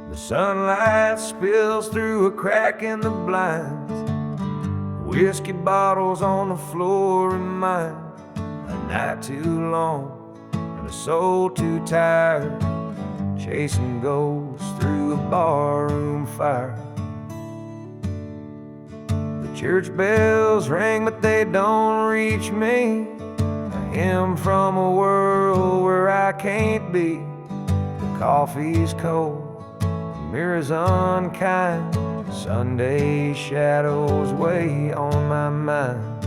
The sunlight spills through a crack in the blinds. Whiskey bottles on the floor remind a night too long and a soul too tired, chasing ghosts through a barroom fire. The church bells ring, but they don't reach me. A hymn from a world where I can't be. The coffee's cold, the mirror's unkind. Sunday shadows weigh on my mind.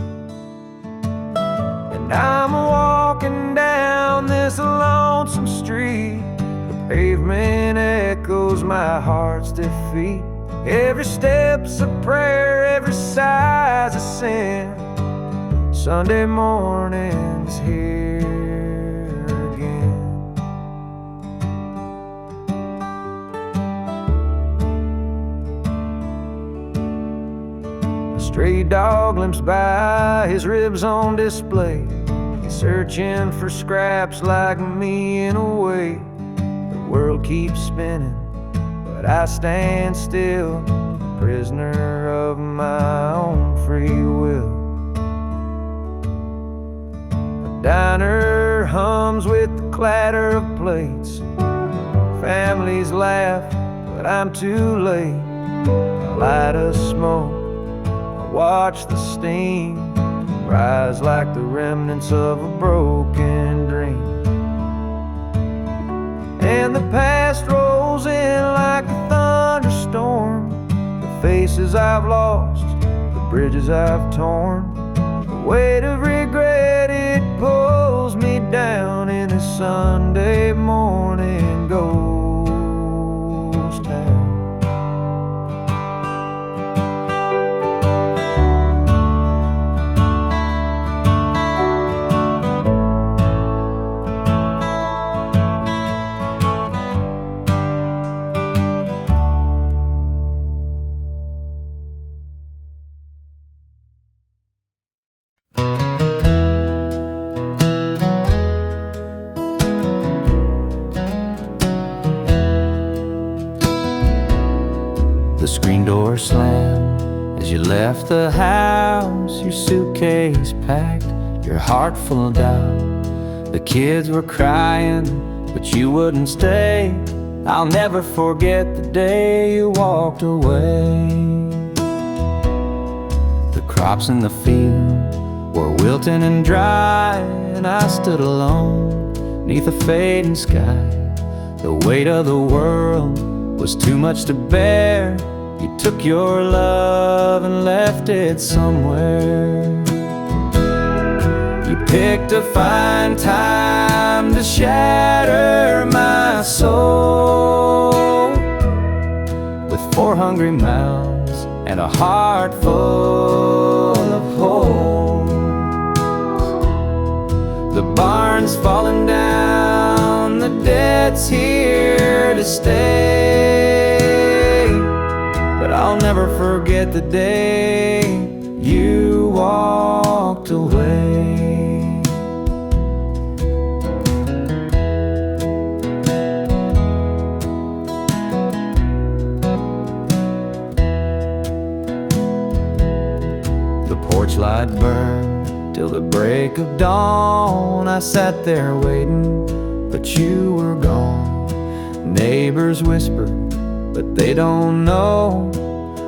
And I'm walking down this lonesome street. The pavement echoes my heart's defeat. Every step's a prayer, every sigh's a sin. Sunday morning's here again. A stray dog limps by, his ribs on display. He's searching for scraps like me in a way. The world keeps spinning, but I stand still, prisoner of my own free will. The diner hums with the clatter of plates. Families laugh, but I'm too late. I light a smoke, I watch the steam rise like the remnants of a broken dream. And the past rolls in like a thunderstorm. The faces I've lost, the bridges I've torn. The weight of regret, it pulls me down in a Sunday morning ghost town. The screen door slammed as you left the house, your suitcase packed, your heart full of doubt. The kids were crying, but you wouldn't stay. I'll never forget the day you walked away. The crops in the field were wilting and dry, and I stood alone neath a fading sky. The weight of the world was too much to bear. You took your love and left it somewhere. You picked a fine time to shatter my soul with 4 hungry mouths and a heart full of holes. The barn's falling down, the debt's here to stay. But I'll never forget the day you walked away. The porch light burned till the break of dawn. I sat there waiting, but you were gone. Neighbors whispered, but they don't know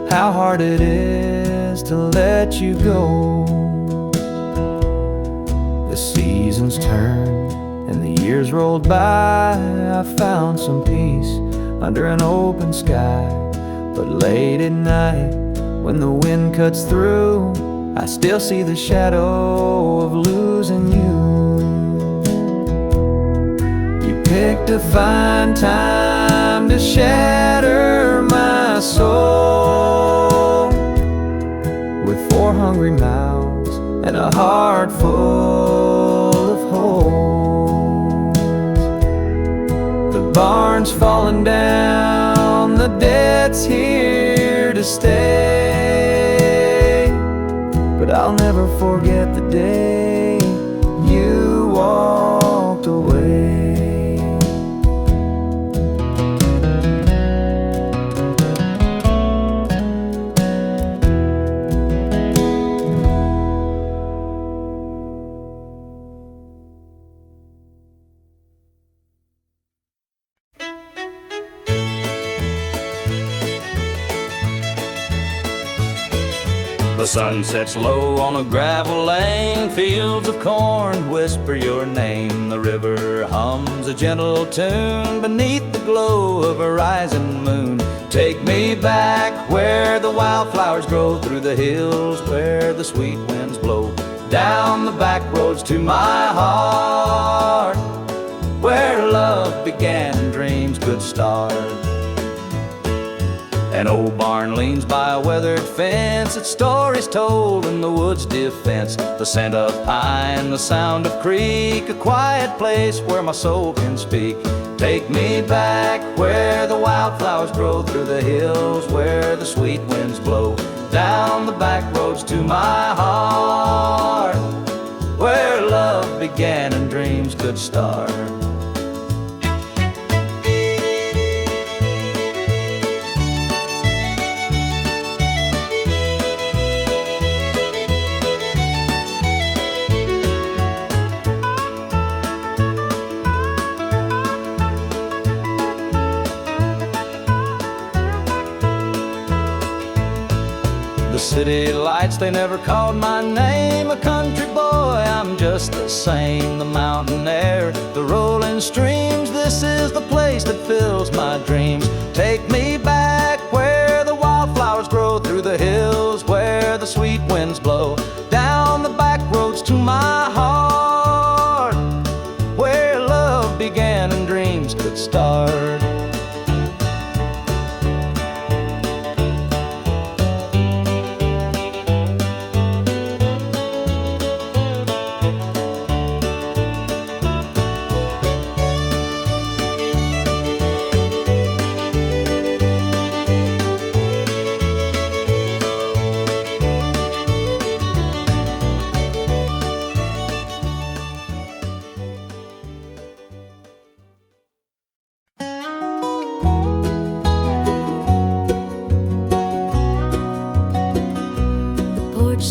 how hard it is to let you go. The seasons turned and the years rolled by. I found some peace under an open sky. But late at night, when the wind cuts through, I still see the shadow of losing you. You picked a fine time to shatter my soul with 4 hungry mouths and a heart full of holes. The barn's falling down, the debt's here to stay. But I'll never forget the day you walked away. The sun sets low on a gravel lane, fields of corn whisper your name. The river hums a gentle tune beneath the glow of a rising moon. Take me back where the wildflowers grow, through the hills where the sweet winds blow, down the back roads to my heart, where love began and dreams could start. An old barn leans by a weathered fence, its stories told in the wood's defense. The scent of pine, the sound of creek, a quiet place where my soul can speak. Take me back where the wildflowers grow, through the hills where the sweet winds blow, down the back roads to my heart, where love began and dreams could start. The city lights, they never called my name. A country boy, I'm just the same. The mountain air, the rolling streams, this is the place that fills my dreams. Take me back where the wildflowers grow, through the hills where the sweet winds blow, down the back roads to my heart, where love began and dreams could start.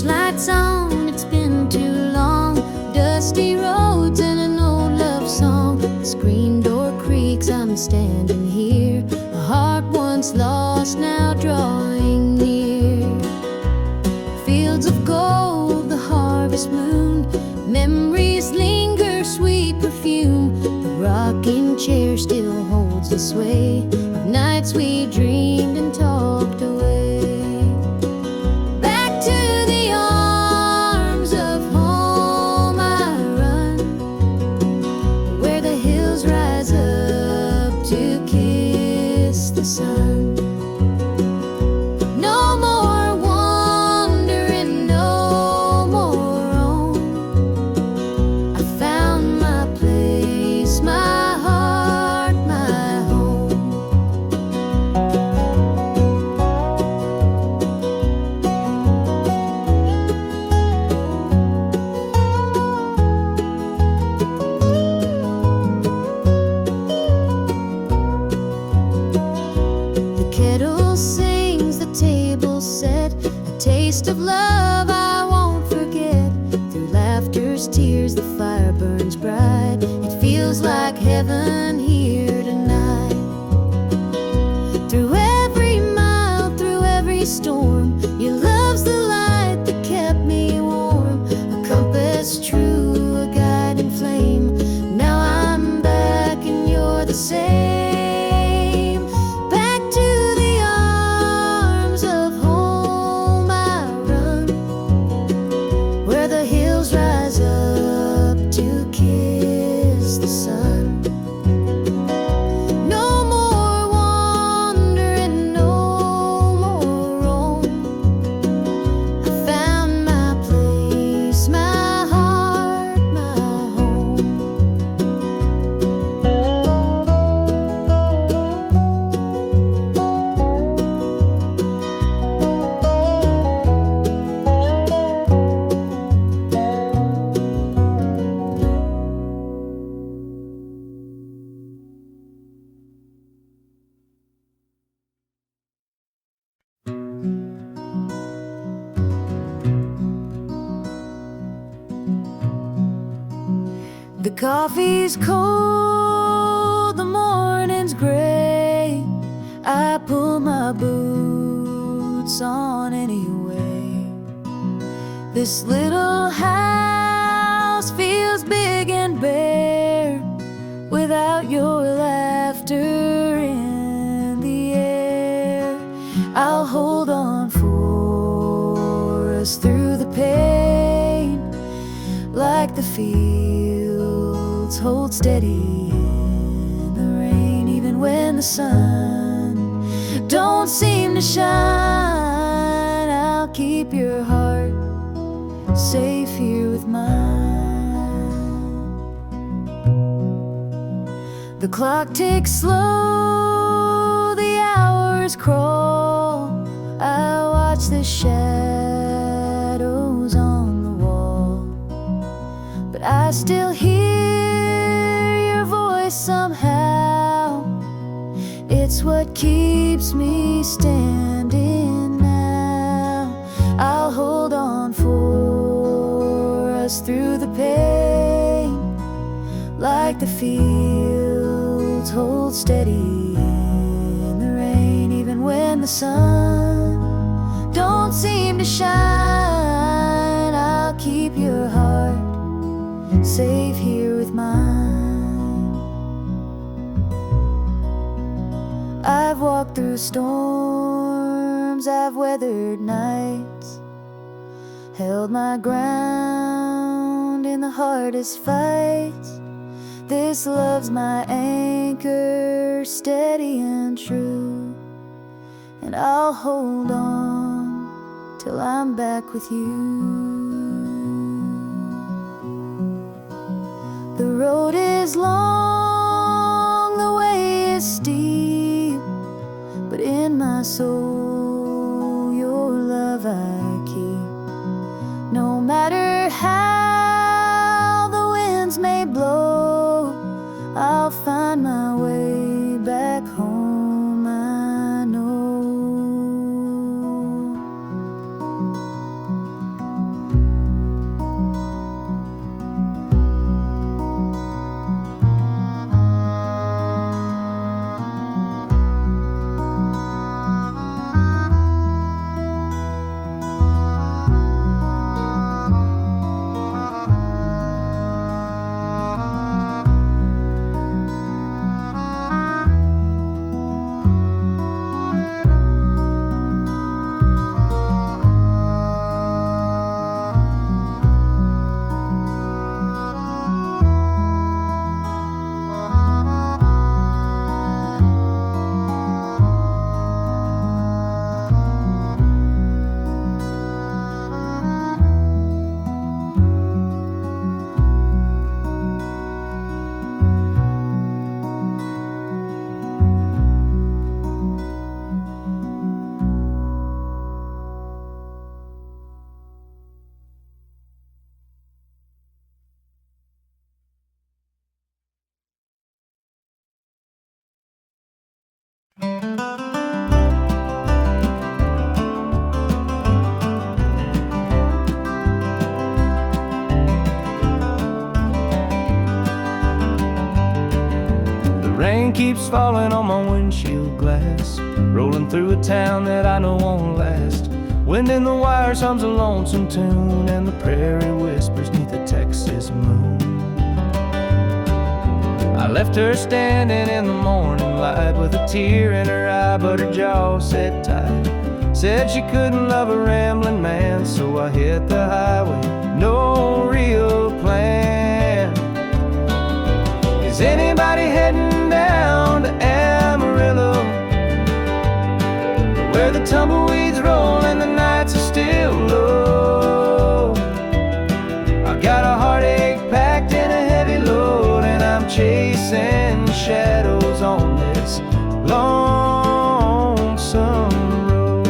Lights on, it's been too long. Dusty roads and an old love song. The screen door creaks, I'm standing here. A heart once lost, now drawing near. Fields of gold, the harvest moon. Memories linger, sweet perfume. The rocking chair still holds the sway of nights we dreamed and talked away. Sun. No more wandering, no more roam. I found my place, my heart, my home. Kettle sings, the table set, a taste of love I won't forget. Through laughter's tears, the fire burns bright. It feels like heaven here tonight. Through every mile, through every storm, your love's the light that kept me warm. A compass true, a guiding flame. Now I'm back and you're the same. The coffee's cold, the morning's gray. I pull my boots on anyway. This little house feels big and bare without your laughter in the air. I'll hold on for us through the pain, like the fields hold steady in the rain. Even when the sun don't seem to shine, I'll keep your heart safe here with mine. The clock ticks slow, the hours crawl. I watch the shadows on the wall, but I still hear your voice somehow. It's what keeps me standing now. I'll hold on for us through the pain, like the fields hold steady in the rain. Even when the sun don't seem to shine, I'll keep your heart safe here with mine. I've walked through storms, I've weathered nights, held my ground in the hardest fights. This love's my anchor, steady and true, and I'll hold on till I'm back with you. The road is long, the way is steep, but in my soul your love I keep. No matter how the winds may blow, I'll find my way back home, I know. Rain keeps falling on my windshield glass, rolling through a town that I know won't last. Wind in the wires hums a lonesome tune, and the prairie whispers neath the Texas moon. I left her standing in the morning light with a tear in her eye, but her jaw said tight. Said she couldn't love a rambling man, so I hit the highway, no real plan. Is anybody heading down to Amarillo, where the tumbleweeds roll and the nights are still low? I got a heartache packed in a heavy load, and I'm chasing shadows on this lonesome road.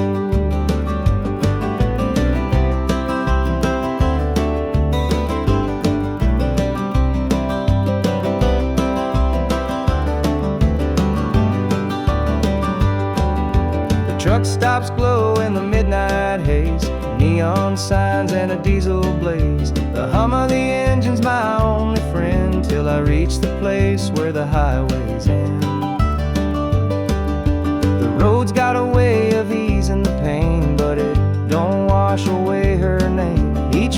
The truck stops glow in the midnight haze, neon signs and a diesel blaze. The hum of the engine's my only friend, till I reach the place where the highways end. The road's got a way of easing the pain, but it don't wash away her name. Each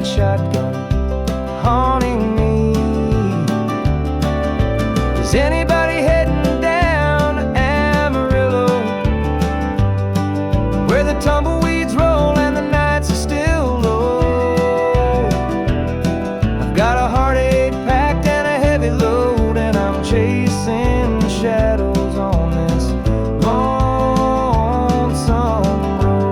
that shotgun haunting me. Is anybody heading down to Amarillo, where the tumbleweeds roll and the nights are still low? I've got a heartache packed and a heavy load, and I'm chasing shadows on this lonesome road.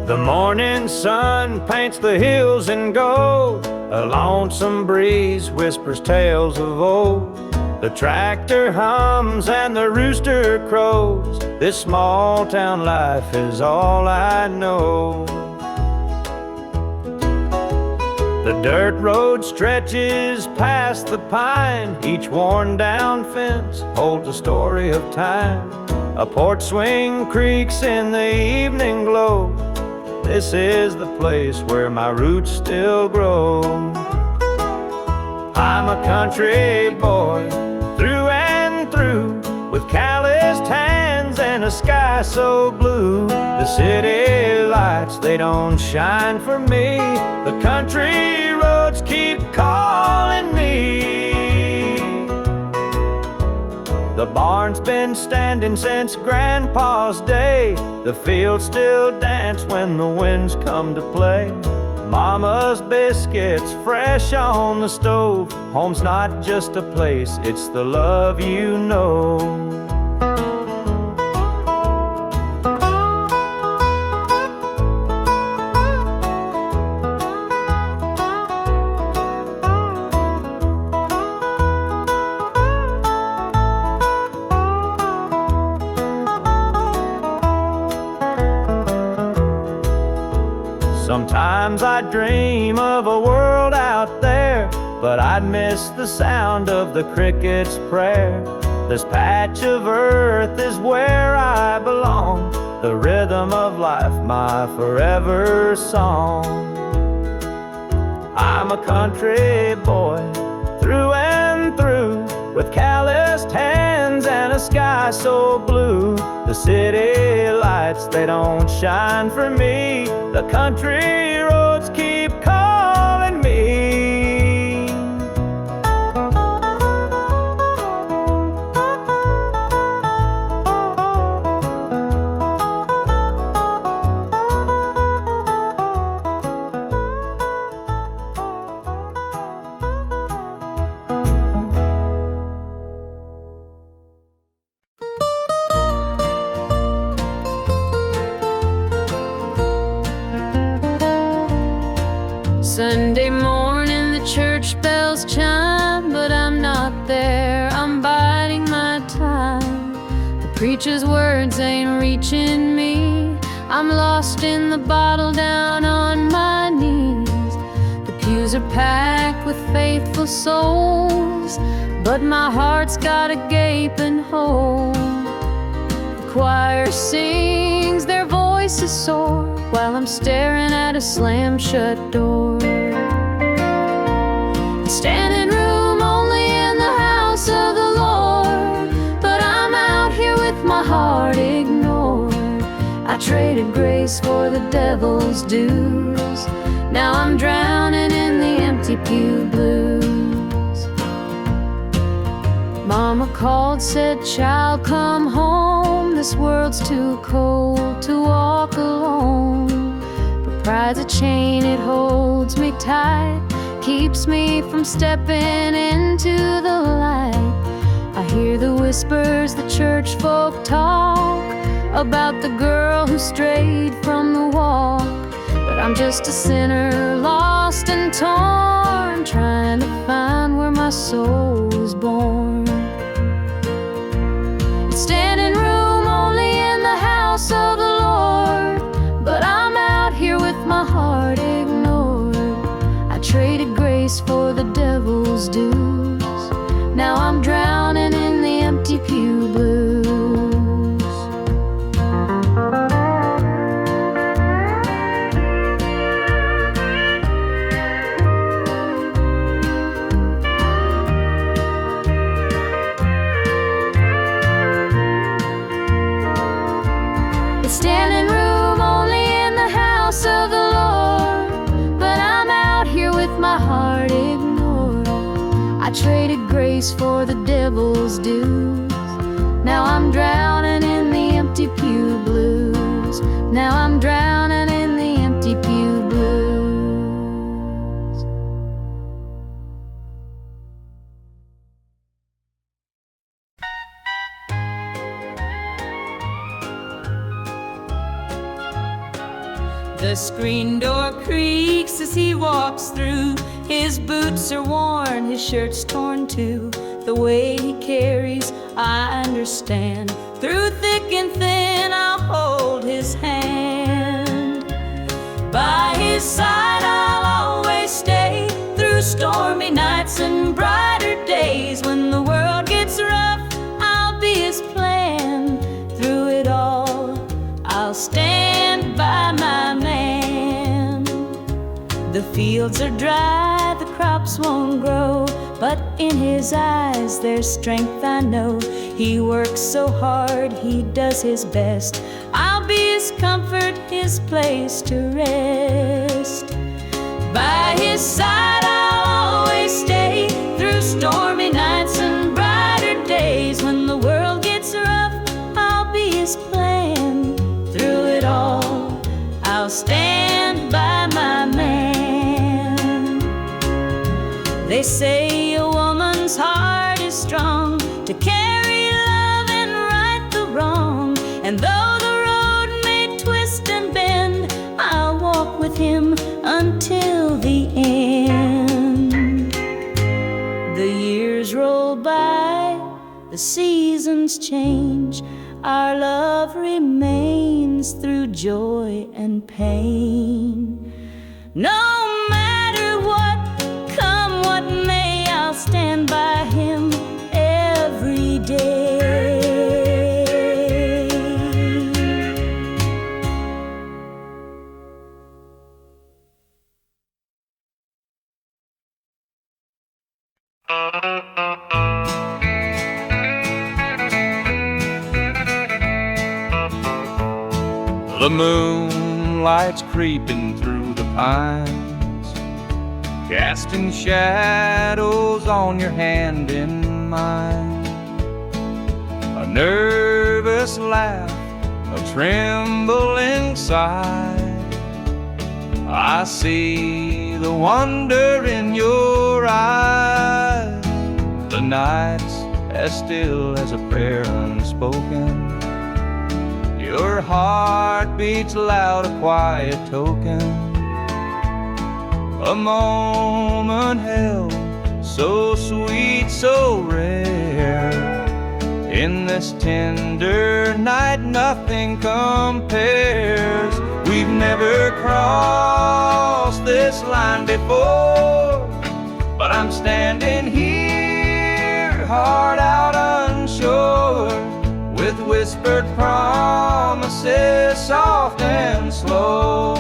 The morning sun paints the hills in gold. A lonesome breeze whispers tales of old. The tractor hums and the rooster crows. This small town life is all I know. The dirt road stretches past the pine. Each worn down fence holds a story of time. A porch swing creaks in the evening glow. This is the place where my roots still grow. I'm a country boy through and through, with calloused hands and a sky so blue. The city lights, they don't shine for me. The country roads keep calling me. The barn's been standing since Grandpa's day. The fields still dance when the winds come to play. Mama's biscuits fresh on the stove. Home's not just a place, it's the love you know. Sometimes I dream of a world out there, but I'd miss the sound of the cricket's prayer. This patch of earth is where I belong, the rhythm of life, my forever song. I'm a country boy through and through, with calloused hands and a sky so blue. The city lights, they don't shine for me. The country roads keep calling me. Sunday morning the church bells chime, but I'm not there, I'm biding my time. The preacher's words ain't reaching me, I'm lost in the bottle down on my knees. The pews are packed with faithful souls, but my heart's got a gaping hole. The choir sings, their voices soar, while I'm staring at a slam-shut door. Standing room only in the house of the Lord, but I'm out here with my heart ignored. I traded grace for the devil's dues, now I'm drowning in the empty pew blues. Mama called, said, child, come home. This world's too cold to walk alone. But pride's a chain, it holds me tight, keeps me from stepping into the light. I hear the whispers the church folk talk about the girl who strayed from the walk. But I'm just a sinner, lost and torn, trying to find where my soul was born. Standing room only in the house of the Lord, but I'm out here with my heart ignored. I traded grace for the devil's dues, now I'm drowning in the empty pew blues. place for the devil's dues. Now I'm drowning in the empty pew blues. Now I'm drowning in the empty pew blues. The screen door creaks as he walks through. His boots are worn, his shirt's torn too. The way he carries, I understand. Through thick and thin, I'll hold his hand. By his side, I'll always stay. Through stormy nights and brighter days. When the world gets rough, I'll be his plan. Through it all, I'll stand by my man. The fields are dry, the crops won't grow, but in his eyes there's strength, I know. He works so hard, he does his best. I'll be his comfort, his place to rest. By his side I'll always stay. Through stormy nights and brighter days. When the world gets rough, I'll be his plan. Through it all, I'll stand by my man. They say a woman's heart is strong to carry love and right the wrong. And though the road may twist and bend, I'll walk with him until the end. The years roll by, the seasons change. Our love remains through joy and pain. No matter what, come what may, I'll stand by him every day. The moonlight's creeping through the pines, casting shadows on your hand in mine. A nervous laugh, a trembling sigh. I see the wonder in your eyes. The night's as still as a prayer unspoken. Your heart beats loud, a quiet token. A moment held, so sweet, so rare. In this tender night, nothing compares. We've never crossed this line before, but I'm standing here, heart out unsure, with whispered promises, soft and slow.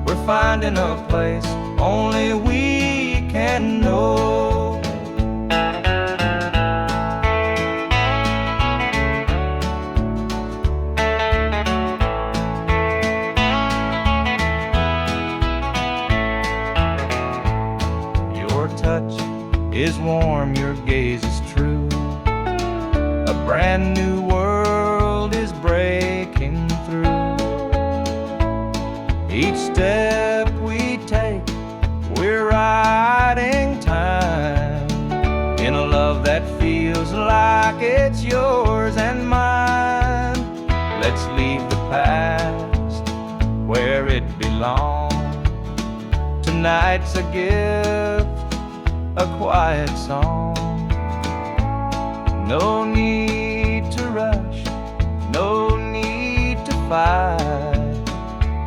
We're finding a place only we can know. Your touch is warm, your gaze is true. A brand new world is breaking through. Each step we take, we're riding time in a love that feels like it's yours and mine. Let's leave the past where it belongs. Tonight's a gift, a quiet song. No need to rush, no need to fight.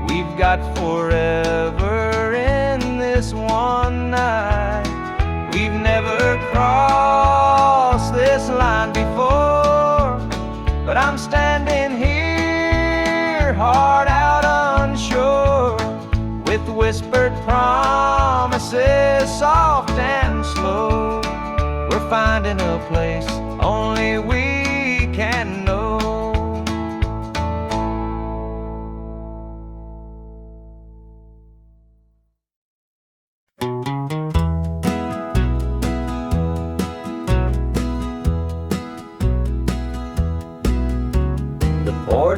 We've got forever in this one night. We've never crossed this line before, but I'm standing here, heart out unsure, with whispered promises, soft and slow. We're finding a place only we can know.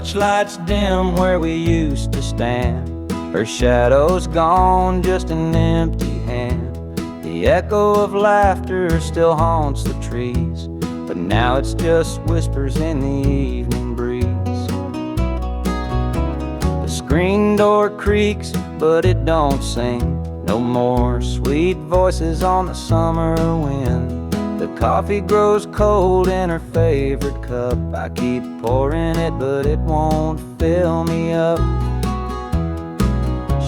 porch lights dim where we used to stand. Her shadow's gone, just an empty hand. The echo of laughter still haunts the trees, but now it's just whispers in the evening breeze. The screen door creaks, but it don't sing. No more sweet voices on the summer wind. The coffee grows cold in her favorite cup. I keep pouring it, but it won't fill me up.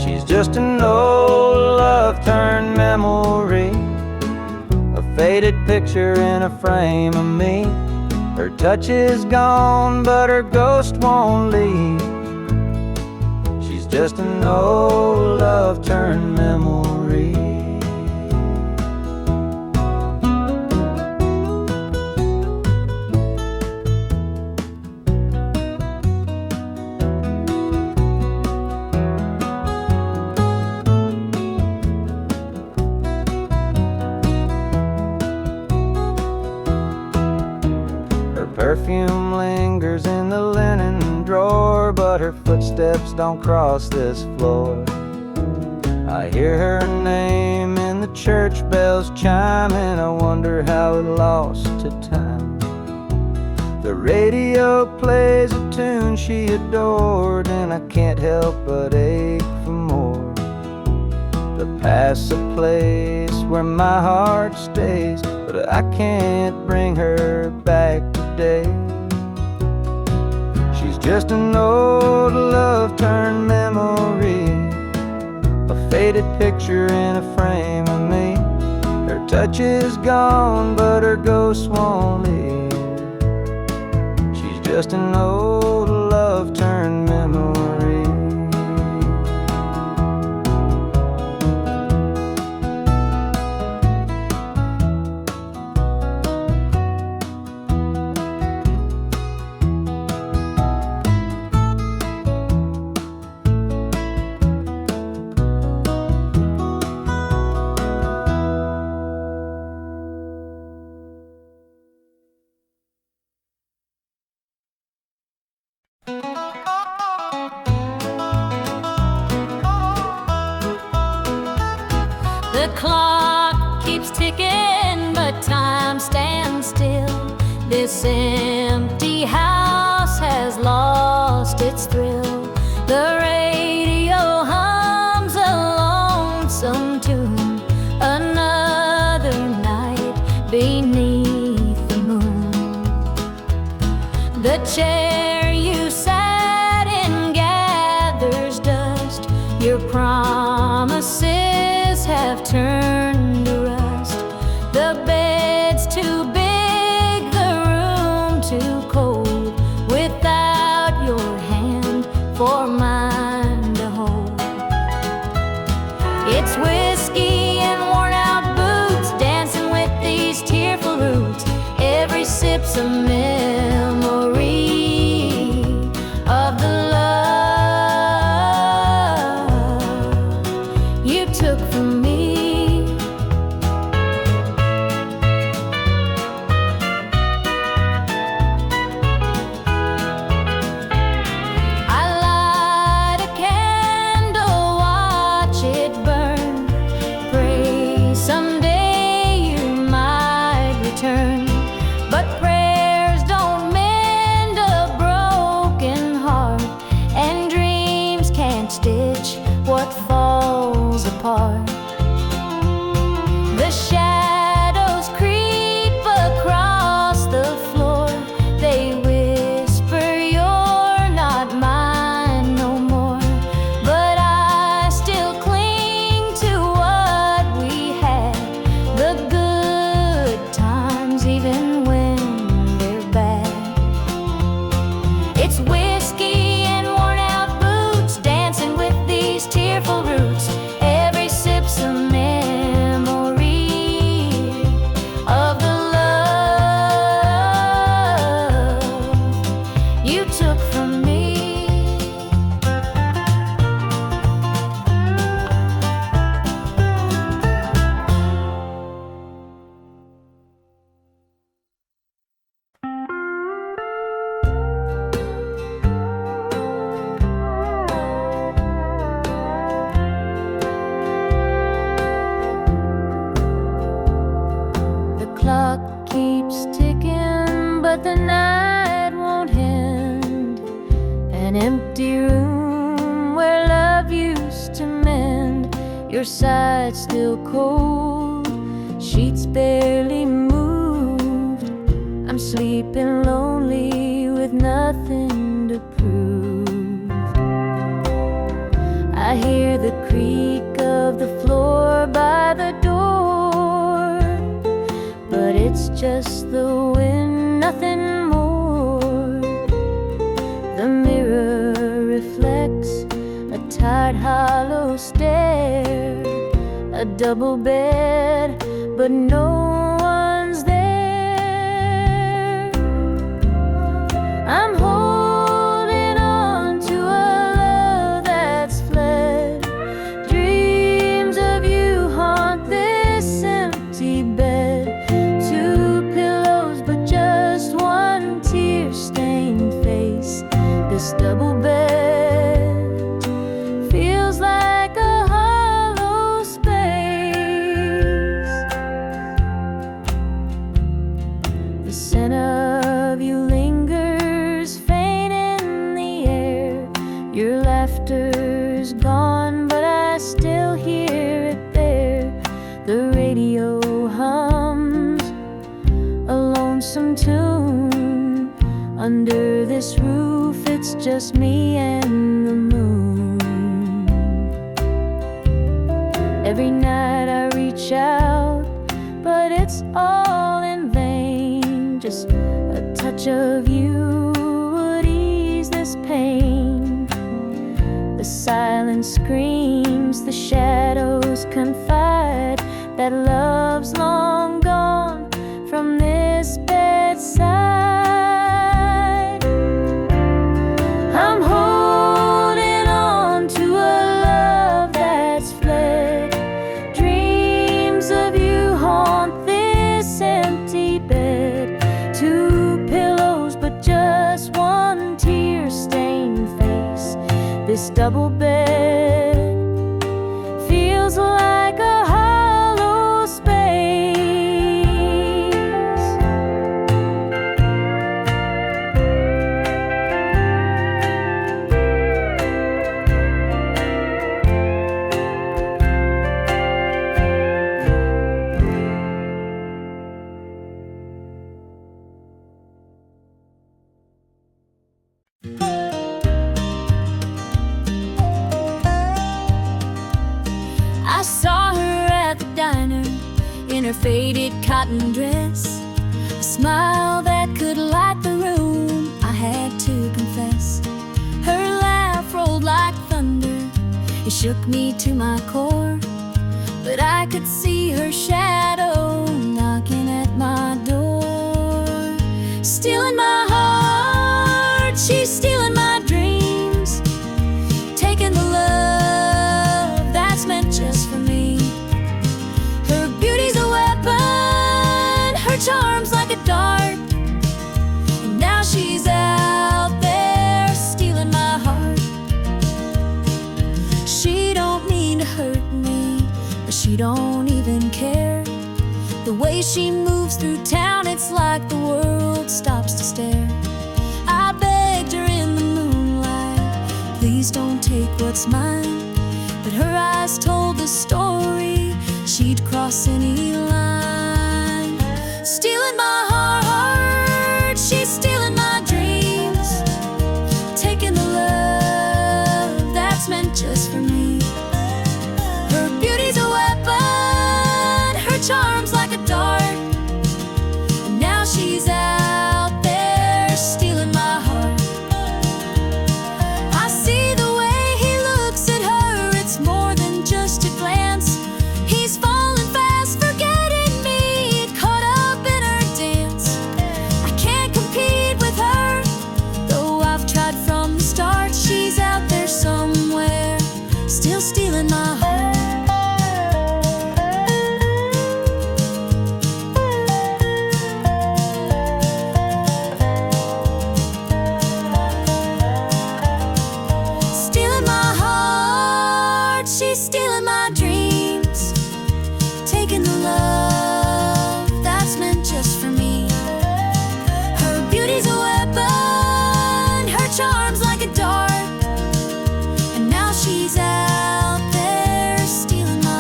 She's just an old love-turned memory, a faded picture in a frame of me. Her touch is gone, but her ghost won't leave. She's just an old love-turned memory. Perfume lingers in the linen drawer, but her footsteps don't cross this floor. I hear her name in the church bells chime, and I wonder how it lost to time. The radio plays a tune she adored, and I can't help but ache for more. The past's a place where my heart stays, but I can't bring her back today. She's just an old love-turned memory, a faded picture in a frame of me. Her touch is gone, but her ghost won't leave. She's just an old love-turned memory. The clock keeps ticking, but time stands still. This empty house has lost its thrill. The radio hums a lonesome tune, another night beneath the moon. The chair you sat in gathers dust. Your promises have turned to rust. The bed's too big, the room too cold, without your hand for mine to hold. It's whiskey and worn out boots, dancing with these tearful roots. Every sip's a memory of the love you took from me. I light a candle, watch it burn, pray someday you might return. But prayers don't mend a broken heart, and dreams can't stitch what falls apart. The shadows creep across the floor. They whisper you're not mine no more. But I still cling to what we had, the good times even when they're bad. It's whiskey and worn out boots, dancing with these tearful roots. Every sip's Your side still cold, sheets barely moved. I'm sleeping lonely with nothing to prove. I hear the creak of the floor by the door, but it's just the wind, nothing more. The mirror reflects a tired, hollow stare, a double bed, but no one's there. I'm holding on to a love that's fled. Dreams of you haunt this empty bed. Two pillows, but just one tear-stained face. This double bed feels like a hollow space. The scent of you lingers faint in the air. Your laughter's gone, but I still hear it there. The radio hums a lonesome tune. Under this roof, it's just me and the moon. Every night I reach out, but it's all in vain. Just a touch of you would ease this pain. The silence screams, the shadows confide that love's long gone from this bedside. I'm holding on to a love that's fled. Dreams of you haunt this empty bed. Two pillows, but just one tear-stained face. This double bed feels like a hollow space. I saw her at the diner in her faded cotton dress, a smile that could light the room, I had to confess. Her laugh rolled like thunder, it shook me to my core, but I could see her shadow knocking at my door. Stealing my heart, she's stealing my dreams, taking the love that's meant just for me. Her beauty's a weapon, her charm's like a dart, and now she's out there stealing my heart. She don't mean to hurt me, but she don't even care. The way she moves through town, it's like the world stops to stare. I begged her in the moonlight, please don't take what's mine, but her eyes told the story, she'd cross any line. Stealing my heart, she's stealing my dreams, taking the love that's meant just for me. Her beauty's a weapon, her charm's like a dart, and now she's out there stealing my heart. I see the way he looks at her, it's more than just a glance. He's falling fast, forgetting me, caught up in her dance. I can't compete with her, though I've tried from the start. She's out there somewhere, still stealing my heart. Stealing my heart, she's stealing my dreams, taking the love that's meant just for me. Her beauty's a weapon, her charm's like a dart, and now she's out there stealing my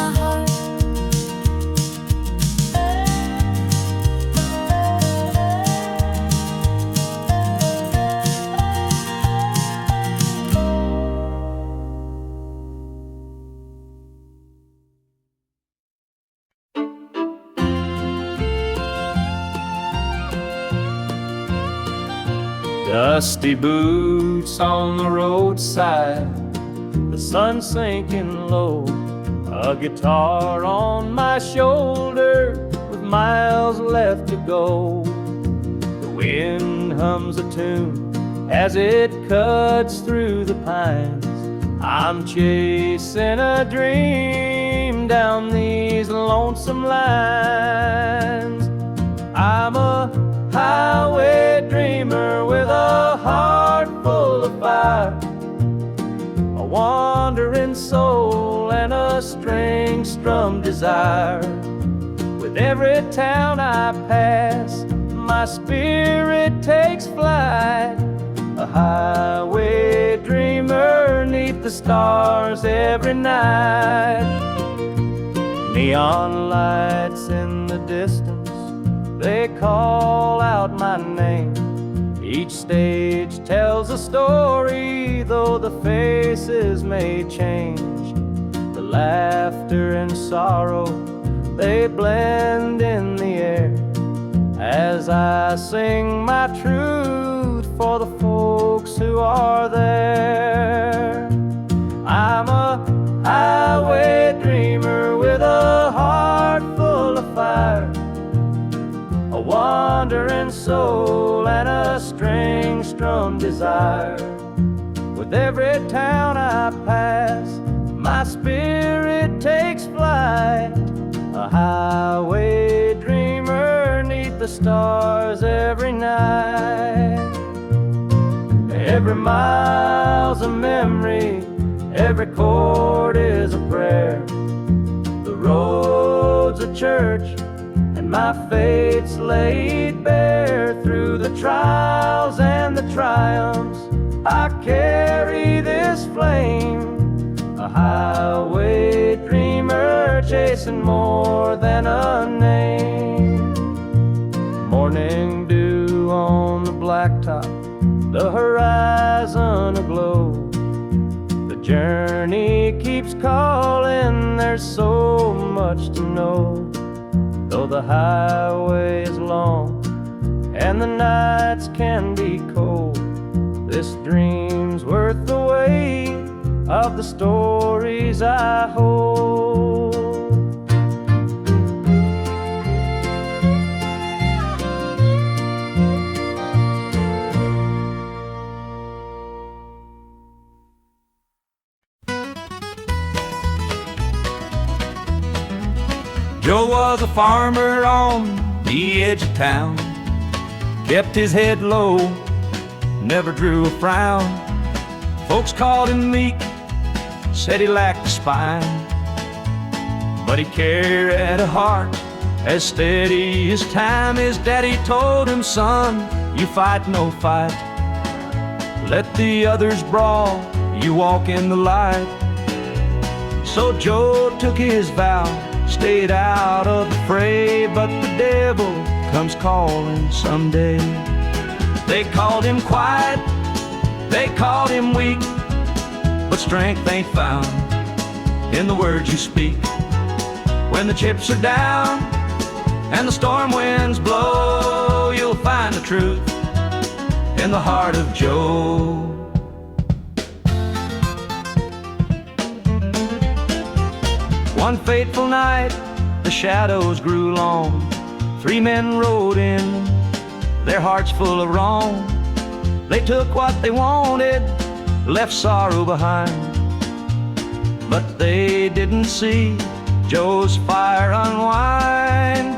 Dusty boots on the roadside, the sun sinking low, a guitar on my shoulder with miles left to go. The wind hums a tune as it cuts through the pines. I'm chasing a dream down these lonesome lines. I'm a highway dreamer with a heart full of fire, a wandering soul and a string-strummed desire. With every town I pass, my spirit takes flight, a highway dreamer 'neath the stars every night. Neon lights in the distance, they call out my name. Each stage tells a story, though the faces may change. The laughter and sorrow, they blend in the air as I sing my truth for the folks who are there. I'm a highway dreamer with a heart full of fire, a wandering soul and a string-strummed desire. With every town I pass, my spirit takes flight, a highway dreamer 'neath the stars every night. Every mile's a memory, every chord is a prayer. The road's a church, and my fate's laid bare. Through the trials and the triumphs, I carry this flame, a highway dreamer chasing more than a name. Morning dew on the blacktop, the horizon aglow. The journey keeps calling, there's so much to know. Though the highway is long and the nights can be cold, this dream's worth the weight of the stories I hold. Joe was a farmer on the edge of town, kept his head low, never drew a frown. Folks called him meek, said he lacked a spine, but he carried a heart as steady as time. His daddy told him, son, you fight no fight, let the others brawl, you walk in the light. So Joe took his vow, stayed out of the fray, but the devil comes calling someday. They called him quiet, they called him weak, but strength ain't found in the words you speak. When the chips are down and the storm winds blow, you'll find the truth in the heart of Joe. One fateful night, the shadows grew long. 3 men rode in, their hearts full of wrong. They took what they wanted, left sorrow behind, but they didn't see Joe's fire unwind.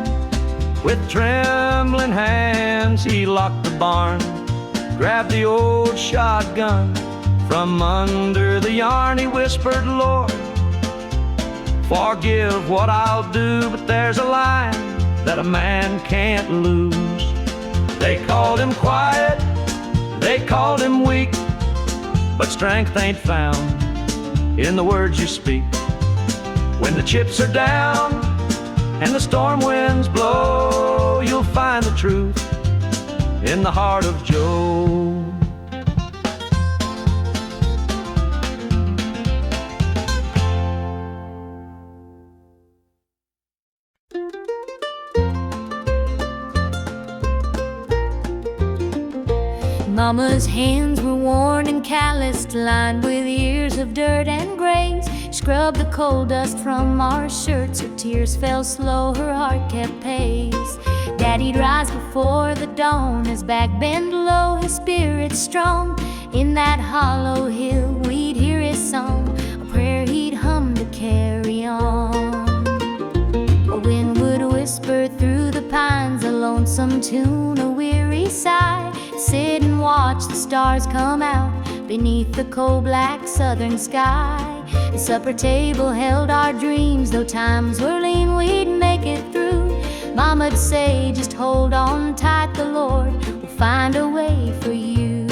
With trembling hands, he locked the barn, grabbed the old shotgun from under the yarn. He whispered, Lord, forgive what I'll do, but there's a line that a man can't lose. They called him quiet, they called him weak, but strength ain't found in the words you speak. When the chips are down and the storm winds blow, you'll find the truth in the heart of Joe. Mama's hands were worn and calloused, lined with years of dirt and grains. Scrubbed the coal dust from our shirts. Her tears fell slow, her heart kept pace. Daddy'd rise before the dawn, his back bent low, his spirit strong. In that hollow hill we'd hear his song, a prayer he'd hum to carry on. A wind would whisper through the pines, a lonesome tune, a weary sigh. Sit and watch the stars come out beneath the coal-black southern sky. The supper table held our dreams, though times were lean, we'd make it through. Mama'd say, just hold on tight, the Lord will find a way for you.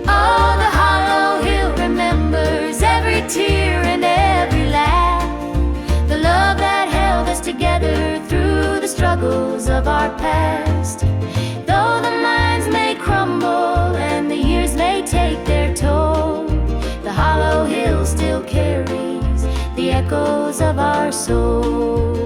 Oh, the hollow hill remembers every tear and every laugh, the love that held us together through the struggles of our past. Though the mines may crumble and the years may take their toll, the hollow hill still carries the echoes of our soul.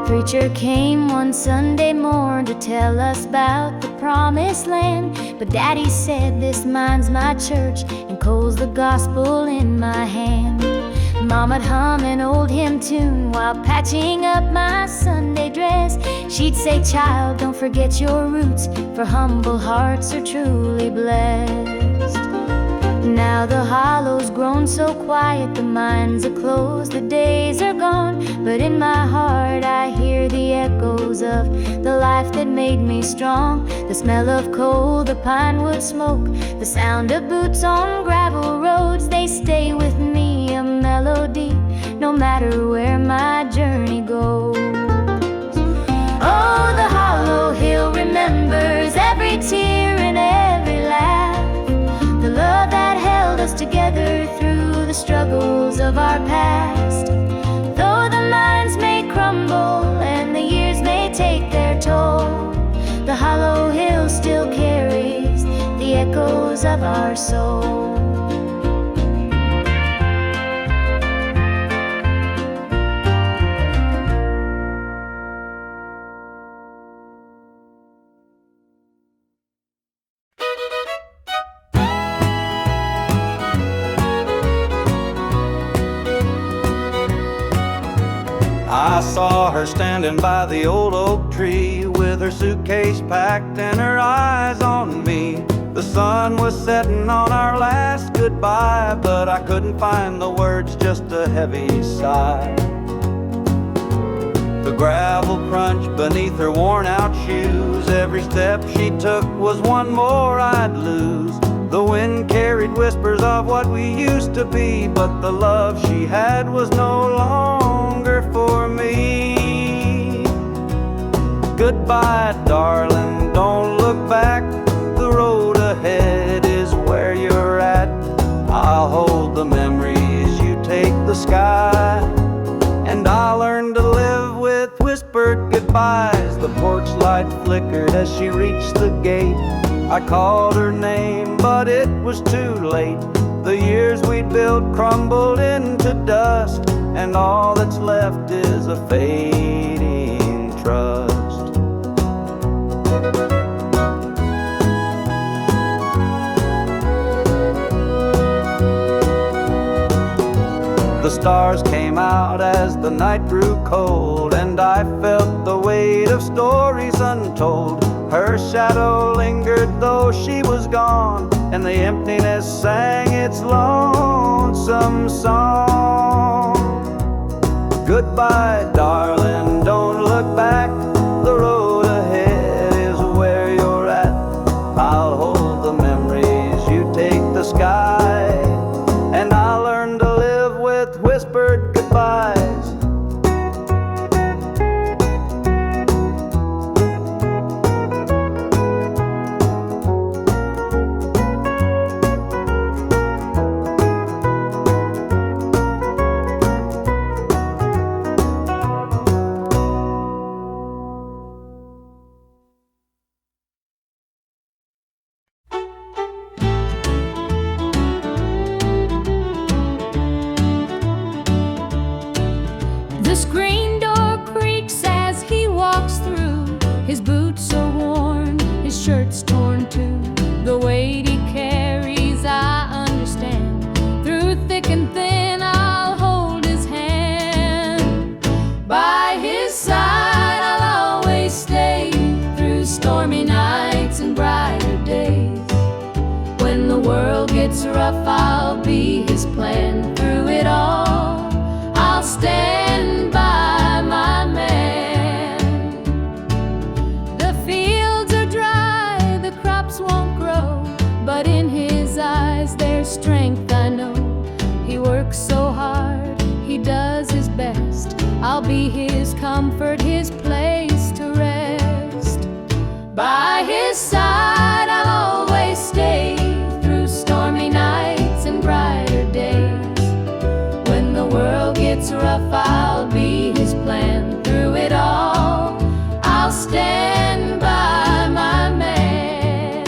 Preacher came one Sunday morn to tell us about the promised land. But Daddy said, this mine's my church and coal's the gospel in my hand. Mama'd hum an old hymn tune while patching up my Sunday dress. She'd say, child, don't forget your roots, for humble hearts are truly blessed. Now the hollow's grown so quiet, the mines are closed, the days are gone. But in my heart I hear the echoes of the life that made me strong. The smell of coal, the pine wood smoke, the sound of boots on gravel roads, they stay with me, a melody, no matter where my journey goes. Oh, the hollow hill remembers every tear and every laugh, the love that held us together through the struggles of our past. Though the mines may crumble and the years may take their toll, the hollow hill still carries the echoes of our soul. I saw her standing by the old oak tree with her suitcase packed and her eyes on me. The sun was setting on our last goodbye, but I couldn't find the words, just a heavy sigh. The gravel crunched beneath her worn out shoes, every step she took was one more I'd lose. The wind carried whispers of what we used to be, but the love she had was no longer for me. Goodbye, darling, don't look back. The road ahead is where you're at. I'll hold the memories, you take the sky. And I'll learn to live with whispered goodbyes. The porch light flickered as she reached the gate. I called her name, but it was too late. The years we'd built crumbled into dust, and all that's left is a fading trust. The stars came out as the night grew cold, and I felt the weight of stories untold. Her shadow lingered though she was gone, and the emptiness sang its lonesome song. Goodbye, darling, don't look back. The road ahead is where you're at. I'll hold the memories, you take the sky. And I'll learn to live with whispered goodbyes. His boots are worn, his shirt's torn too. The weight he carries, I understand. Through thick and thin, I'll hold his hand. By his side, I'll always stay. Through stormy nights and brighter days. When the world gets rough, I'll be his plan. Through it all, I'll stand by my man. The fields are dry, the crops won't grow, but in his eyes there's strength, I know. He works so hard, he does his best. I'll be his comfort, his place to rest. By his side, I'll always stay. Through stormy nights and brighter days. When the world gets rough, I'll be his plan. Through it all, I'll stand by my man.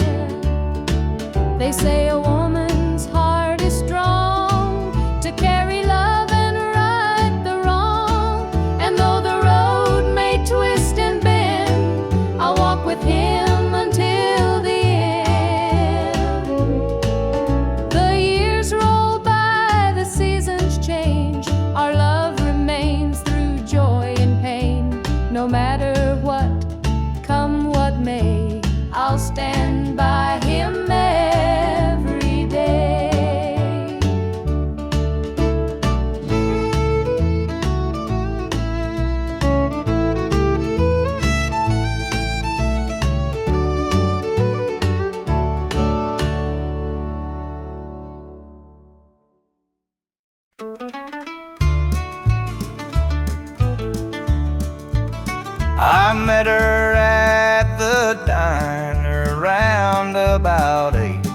They say a woman's heart is strong to carry love and right the wrong. And though the road may twist and bend, I'll walk with him until the end. The years roll by, the seasons change. Our love remains through joy and pain. No matter what, come what may, I'll stand by him every day. I met her at the diner around about 8.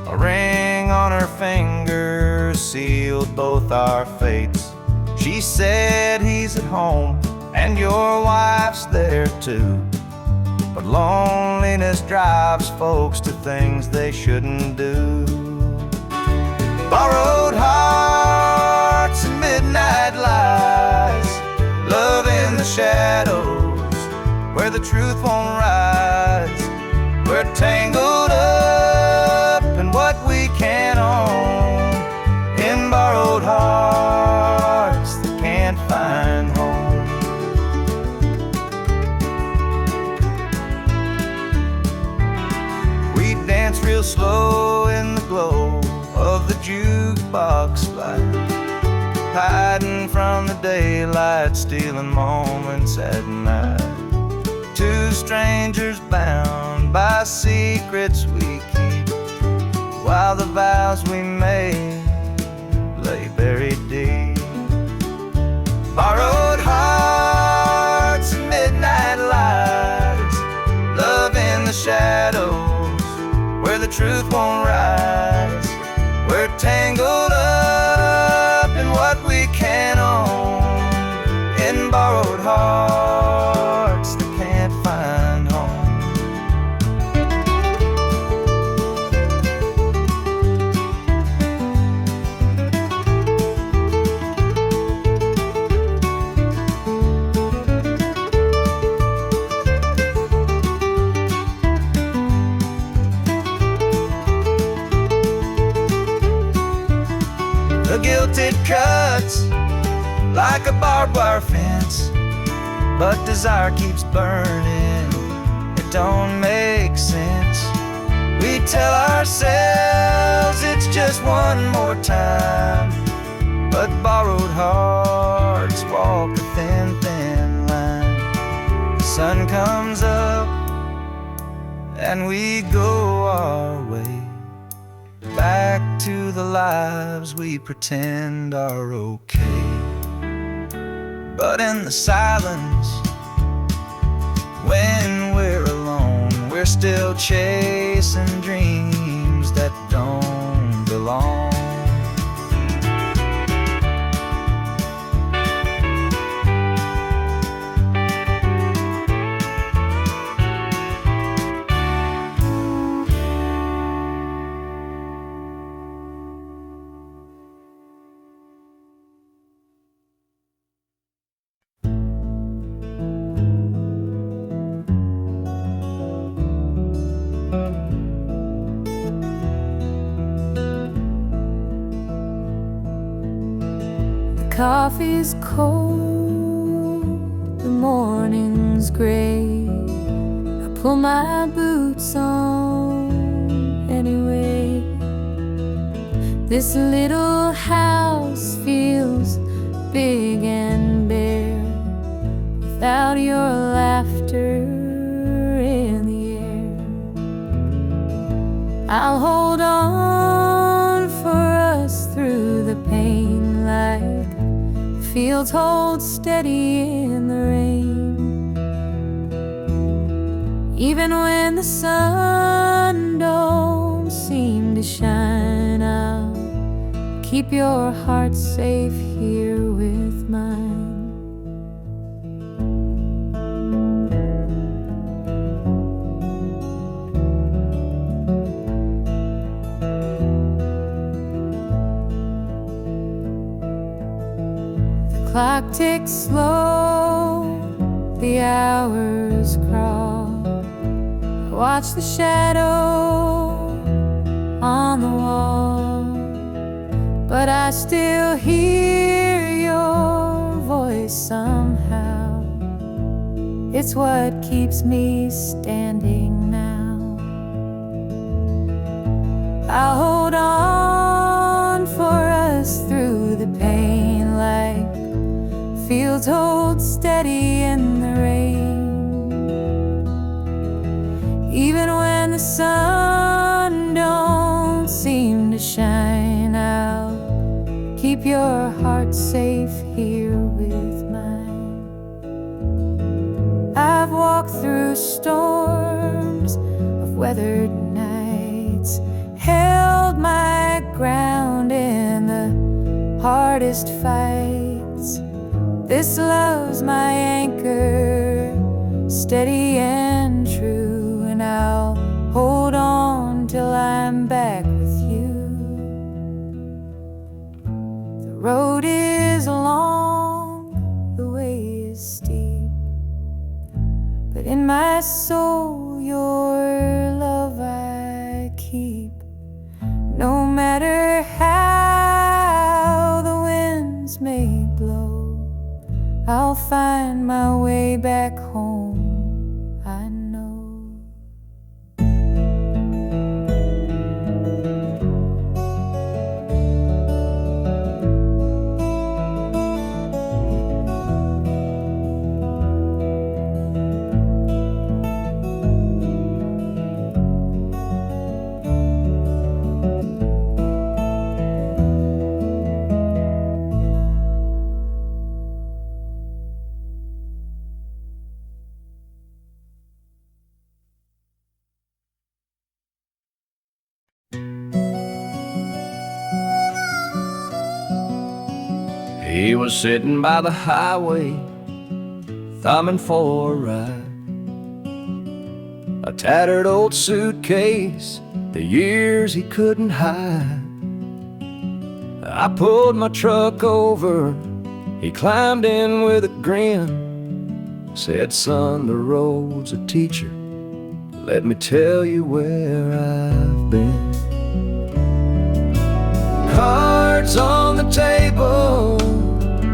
A ring on her finger sealed both our fates. She said he's at home and your wife's there too. But loneliness drives folks to things they shouldn't do. Borrowed hearts and midnight lies, love in the shadows where the truth won't rise. We're tangled up in what we can't own, in borrowed hearts that can't find home. We dance real slow in the glow of the jukebox light, hiding from the daylight, stealing moments at night. Two strangers bound by secrets we keep, while the vows we made lay buried deep. Borrowed hearts and midnight lights, love in the shadows where the truth won't rise. We're tangled up in what we can't own, in borrowed hearts that can't find home. The guilt it cuts like a barbed wire fence, but desire keeps burning, it don't make sense. We tell ourselves it's just one more time, but borrowed hearts walk a thin, thin line. The sun comes up and we go our way, back to the lives we pretend are okay. But in the silence, when we're alone, we're still chasing dreams that don't belong. coffee's cold, the morning's gray. I pull my boots on anyway. This little house feels big and bare without your laughter in the air. I'll hold on for us through the pain, like fields hold steady in the rain. Even when the sun don't seem to shine, I'll keep your heart safe here with mine. The clock ticks slow, the hours crawl. I watch the shadow on the wall, but I still hear your voice somehow. It's what keeps me standing now. I'll hold on for us through the pain, like fields hold steady in the rain. Even when the sun don't seem to shine, I'll keep your heart safe here with mine. I've walked through storms of weathered nights, held my ground in the hardest fights. This love's my anchor, steady and true, and I'll hold on till I'm back with you. The road is long, the way is steep, but in my soul your love I keep. No matter how the winds may blow, I'll find my way back home, I know. He was sitting by the highway, thumbing for a ride. A tattered old suitcase, the years he couldn't hide. I pulled my truck over, he climbed in with a grin. Said, son, the road's a teacher, let me tell you where I've been. Cards on the table,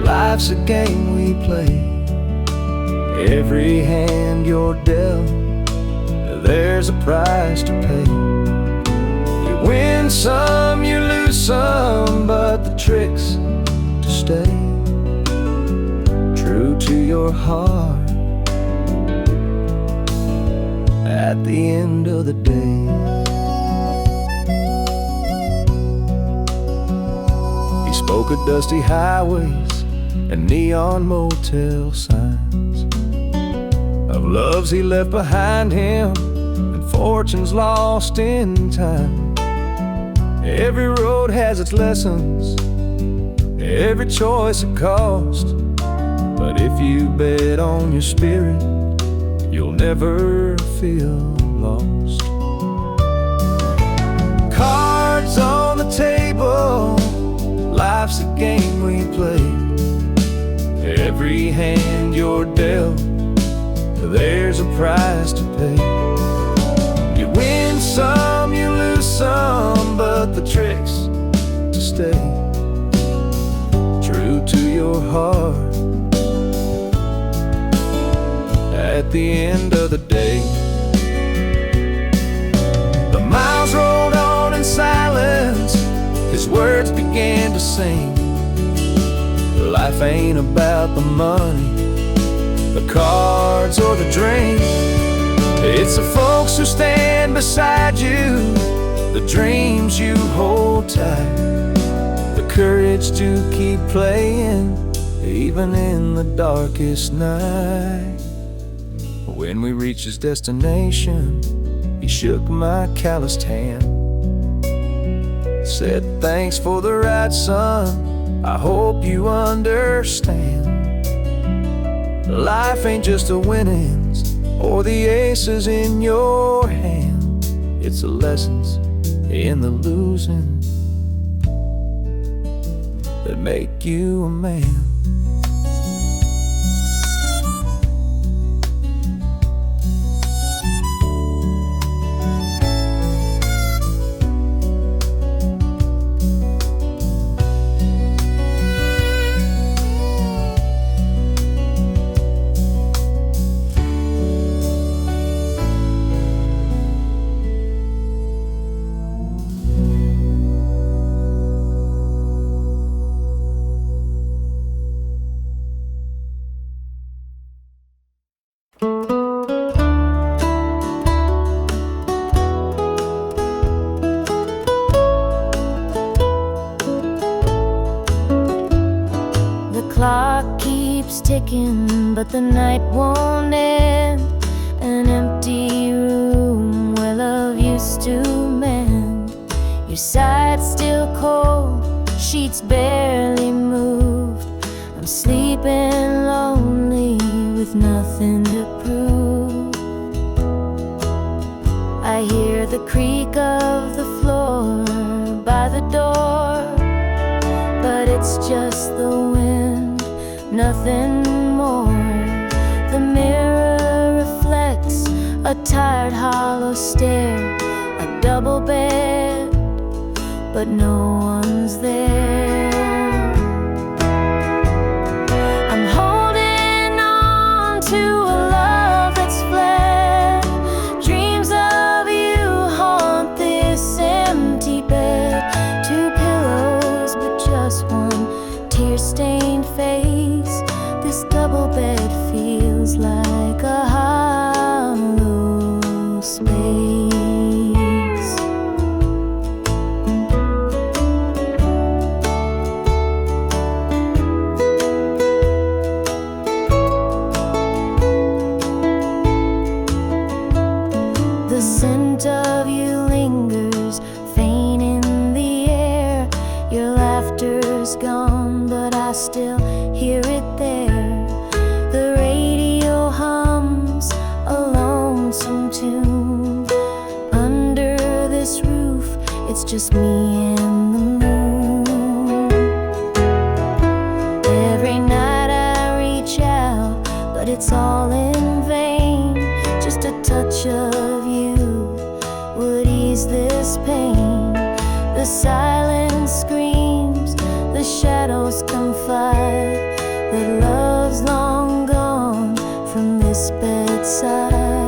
life's a game we play. Every hand you're dealt, there's a price to pay. You win some, you lose some, but the trick's to stay true to your heart at the end of the day. He spoke of dusty highways and neon motel signs, of loves he left behind him and fortunes lost in time. Every road has its lessons, every choice a cost, but if you bet on your spirit, you'll never feel lost. Cards on the table, life's a game we play. Every hand you're dealt, there's a price to pay. You win some, you lose some, but the trick's to stay true to your your heart. At the end of the day, the miles rolled on in silence. His words began to sing. Life ain't about the money, the cards, or the drink. It's the folks who stand beside you, the dreams you hold tight, the courage to keep playing even in the darkest night. When we reached his destination, he shook my calloused hand, said, "Thanks for the ride, son, I hope you understand. Life ain't just the winnings or the aces in your hand. It's the lessons in the losing that make you a man." Ticking, but the night won't end. An empty room where love used to mend. Your side's still cold, sheets barely moved. I'm sleeping lonely with nothing to prove. I hear the creak of the floor by the door, but it's just the wind, nothing more. The mirror reflects a tired, hollow stare. A double bed, but no one's there. I'm holding on to a love that's fled. Dreams of you haunt this empty bed. Two pillows, but just one tear-stained face. This double bed feels like a hollow space. The scent of you lingers, faint in the air. Your laughter's gone, but I still hear it there. The radio hums a lonesome tune. Under this roof, it's just me and the moon. Every night I reach out, but it's all in vain. Just a touch of you would ease this pain. The silence screams, the shadows confide that love's long gone from this bedside.